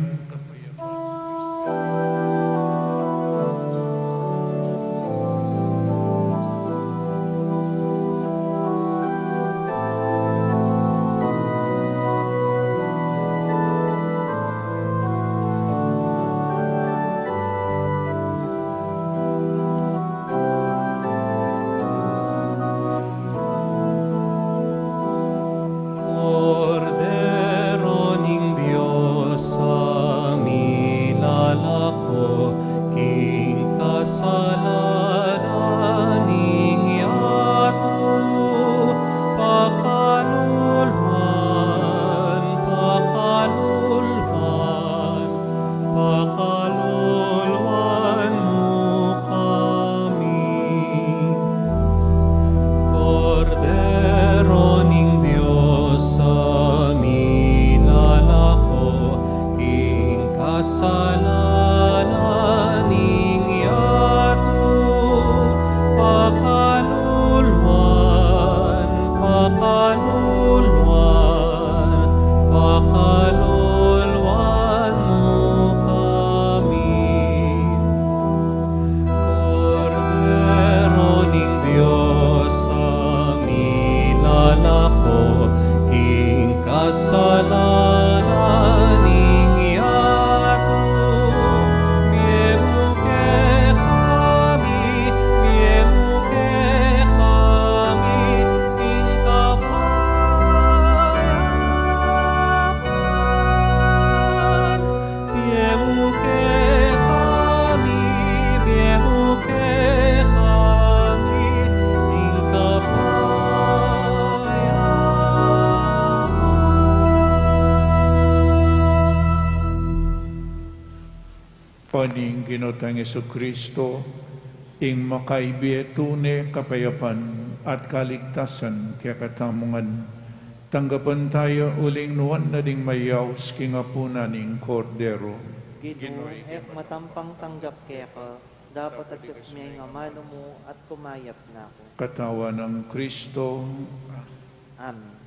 Paning Ginotang Jesucristo, ing makaibiyetune kapayapan at kaligtasan kaya katamungan. Tanggapan tayo uling nuwan na ding mayaws kingapunan ning kordero. Ginoo, ek matampang tanggap kaya ka, dapat at kasmiyay nga mano mo at kumayap na ako. Katawan ng Kristo. Amen.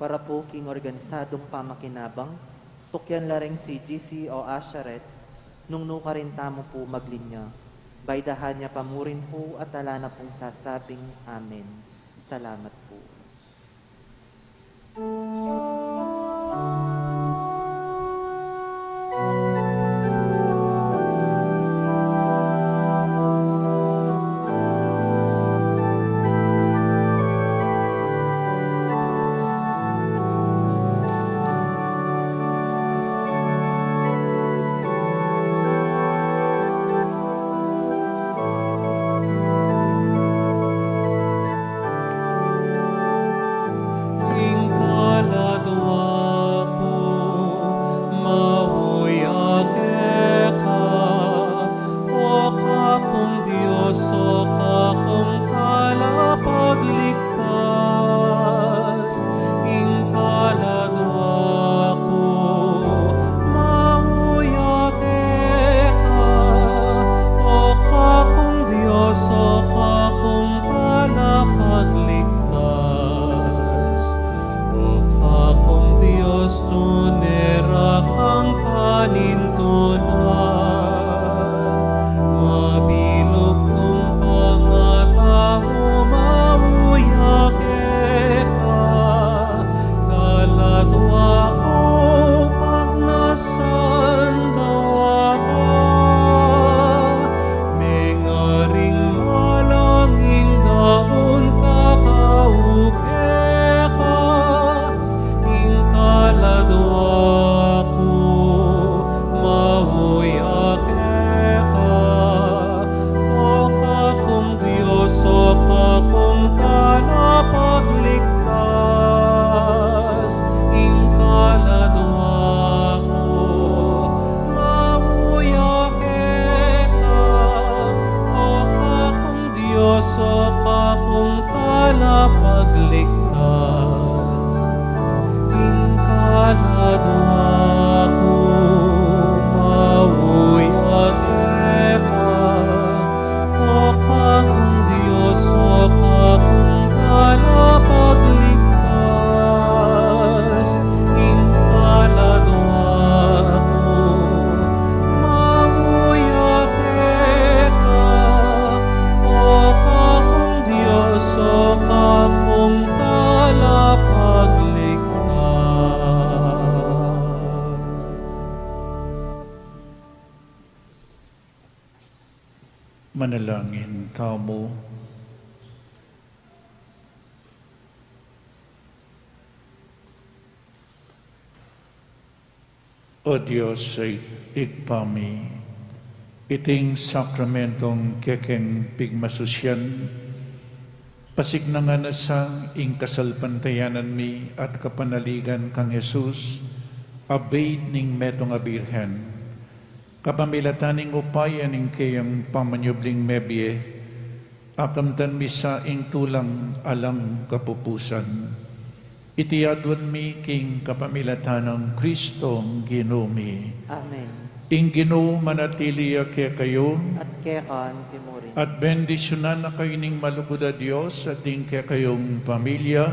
Para po king organisadong pamakinabang, tukyan lareng si GC o Asharets, nung nuka rin tamo po maglinya. Baydahan niya pamurin po at ala na pong sasabing Amen. Salamat po. talapagligtas. Ingkalado ako, mawuyag eka, o kakong Diyos, o kakong talapagligtas. Ingkalado ako, mawuyag eka, o kakong Diyos, o kakong talapagligtas. Manalangin tamo. O Diyos ay igpami, iting sakramentong kekeng pigmasusyan, pasignangan na sa ing kasalpantayanan mi at kapanaligan kang Jesus, abaid ning metong abirhen, kapamilataning upayan ing kayang pamanyubling mebye, akamtan mi sa ing tulang alang kapupusan. Itiyadwan mi king kapamilatanang Kristong Ginumi. Amen. Ing Ginoo manatili kaya kayo, At kekan timurin. at bendisyonan na kayo ning malugod a Diyos at ing kaya kayong pamilya,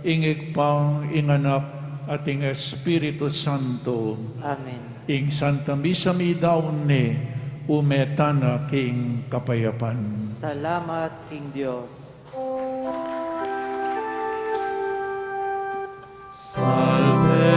ing igpang, ing anak, at ing Espiritu Santo. Amen. Ing Santa Misa mi daon ni, umetana king kapayapan. Salamat, King Diyos. Salve